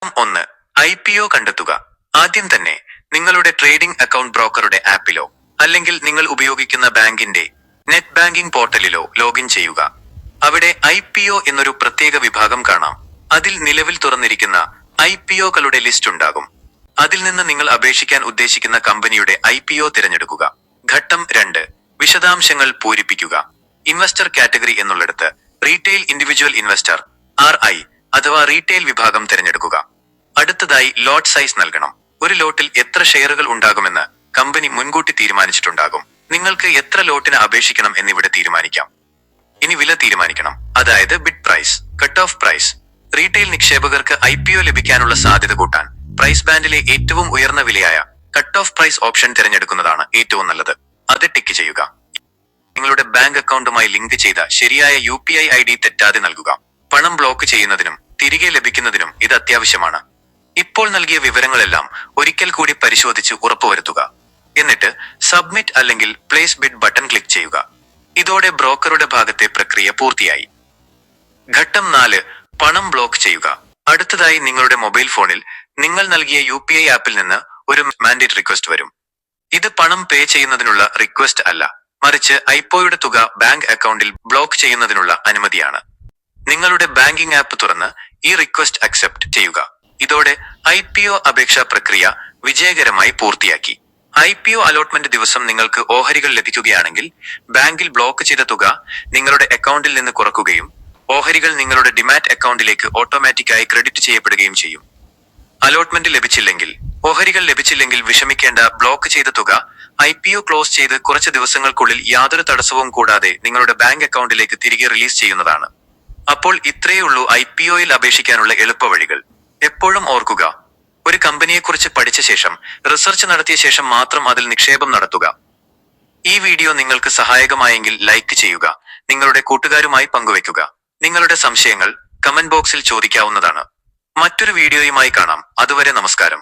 1. IPO കണ്ടെത്തുക. ആദ്യം തന്നെ നിങ്ങളുടെ ട്രേഡിംഗ് അക്കൗണ്ട് ബ്രോക്കറുടെ ആപ്പിലോ അല്ലെങ്കിൽ നിങ്ങൾ ഉപയോഗിക്കുന്ന ബാങ്കിന്റെ നെറ്റ് ബാങ്കിംഗ് പോർട്ടലിലോ ലോഗിൻ ചെയ്യുക. അവിടെ IPO എന്നൊരു പ്രത്യേക വിഭാഗം കാണാം. അതിൽ നിലവിൽ തുറന്നിരിക്കുന്ന IPOകളുടെ ലിസ്റ്റ് ഉണ്ടാകും. അതിൽ നിന്ന് നിങ്ങൾ അപേക്ഷിക്കാൻ ഉദ്ദേശിക്കുന്ന കമ്പനിയുടെ IPO തിരഞ്ഞെടുക്കുക. ഘട്ടം 2. വിശദാംശങ്ങൾ പൂരിപ്പിക്കുക. ഇൻവെസ്റ്റർ കാറ്റഗറി എന്നുള്ളിടത്ത് റീറ്റെയിൽ ഇൻഡിവിജ്വൽ ഇൻവെസ്റ്റർ RI അഥവാ റീറ്റെയിൽ വിഭാഗം തിരഞ്ഞെടുക്കുക. അടുത്തതായി ലോട്ട് സൈസ് നൽകണം. ഒരു ലോട്ടിൽ എത്ര ഷെയറുകൾ ഉണ്ടാകുമെന്ന് കമ്പനി മുൻകൂട്ടി തീരുമാനിച്ചിട്ടുണ്ടാകും. നിങ്ങൾക്ക് എത്ര ലോട്ടിന് അപേക്ഷിക്കണം എന്നിവിടെ തീരുമാനിക്കാം. ഇനി വില തീരുമാനിക്കണം, അതായത് bid price, cut off price. Retail നിക്ഷേപകർക്ക് IPO ലഭിക്കാനുള്ള സാധ്യത കൂട്ടാൻ പ്രൈസ് ബാൻഡിലെ ഏറ്റവും ഉയർന്ന വിലയായ കട്ട് ഓഫ് പ്രൈസ് ഓപ്ഷൻ തിരഞ്ഞെടുക്കുന്നതാണ് ഏറ്റവും നല്ലത്. അത് ടിക്ക് ചെയ്യുക. നിങ്ങളുടെ ബാങ്ക് അക്കൗണ്ടുമായി ലിങ്ക് ചെയ്ത ശരിയായ UPI ID തെറ്റാതെ നൽകുക. പണം ബ്ലോക്ക് ചെയ്യുന്നതിനും തിരികെ ലഭിക്കുന്നതിനും ഇത് അത്യാവശ്യമാണ്. ഇപ്പോൾ നൽകിയ വിവരങ്ങളെല്ലാം ഒരിക്കൽ കൂടി പരിശോധിച്ച് ഉറപ്പുവരുത്തുക. എന്നിട്ട് സബ്മിറ്റ് അല്ലെങ്കിൽ പ്ലേസ് ബിഡ് ബട്ടൺ ക്ലിക്ക് ചെയ്യുക. ഇതോടെ ബ്രോക്കറുടെ ഭാഗത്തെ പ്രക്രിയ പൂർത്തിയായി. ഘട്ടം 4. പണം ബ്ലോക്ക് ചെയ്യുക. അടുത്തതായി നിങ്ങളുടെ മൊബൈൽ ഫോണിൽ നിങ്ങൾ നൽകിയ UPI ആപ്പിൽ നിന്ന് ഒരു മാൻഡേറ്റ് റിക്വസ്റ്റ് വരും. ഇത് പണം പേ ചെയ്യുന്നതിനുള്ള റിക്വസ്റ്റ് അല്ല, മറിച്ച് IPOയുടെ തുക ബാങ്ക് അക്കൗണ്ടിൽ ബ്ലോക്ക് ചെയ്യുന്നതിനുള്ള അനുമതിയാണ്. നിങ്ങളുടെ ബാങ്കിംഗ് ആപ്പ് തുറന്ന് ഈ റിക്വസ്റ്റ് അക്സെപ്റ്റ് ചെയ്യുക. ഇതോടെ IPO അപേക്ഷാ പ്രക്രിയ വിജയകരമായി പൂർത്തിയാക്കി. IPO അലോട്ട്മെന്റ് ദിവസം നിങ്ങൾക്ക് ഓഹരികൾ ലഭിക്കുകയാണെങ്കിൽ ബാങ്കിൽ ബ്ലോക്ക് ചെയ്ത തുക നിങ്ങളുടെ അക്കൗണ്ടിൽ നിന്ന് കുറക്കുകയും ഓഹരികൾ നിങ്ങളുടെ ഡിമാറ്റ് അക്കൗണ്ടിലേക്ക് ഓട്ടോമാറ്റിക്കായി ക്രെഡിറ്റ് ചെയ്യപ്പെടുകയും ചെയ്യും. അലോട്ട്മെന്റ് ലഭിച്ചില്ലെങ്കിൽ, ഓഹരികൾ ലഭിച്ചില്ലെങ്കിൽ വിഷമിക്കേണ്ട. ബ്ലോക്ക് ചെയ്ത തുക IPO ക്ലോസ് ചെയ്ത് കുറച്ച് ദിവസങ്ങൾക്കുള്ളിൽ യാതൊരു തടസ്സവും കൂടാതെ നിങ്ങളുടെ ബാങ്ക് അക്കൗണ്ടിലേക്ക് തിരികെ റിലീസ് ചെയ്യുന്നതാണ്. അപ്പോൾ ഇത്രയുള്ളൂ IPOയിൽ അപേക്ഷിക്കാനുള്ള എളുപ്പവഴികൾ. എപ്പോഴും ഓർക്കുക, ഒരു കമ്പനിയെക്കുറിച്ച് പഠിച്ച ശേഷം, റിസർച്ച് നടത്തിയ ശേഷം മാത്രം അതിൽ നിക്ഷേപം നടത്തുക. ഈ വീഡിയോ നിങ്ങൾക്ക് സഹായകമായെങ്കിൽ ലൈക്ക് ചെയ്യുക, നിങ്ങളുടെ കൂട്ടുകാരുമായി പങ്കുവെക്കുക. നിങ്ങളുടെ സംശയങ്ങൾ കമന്റ് ബോക്സിൽ ചോദിക്കാവുന്നതാണ്. മറ്റൊരു വീഡിയോയുമായി കാണാം. അതുവരെ നമസ്കാരം.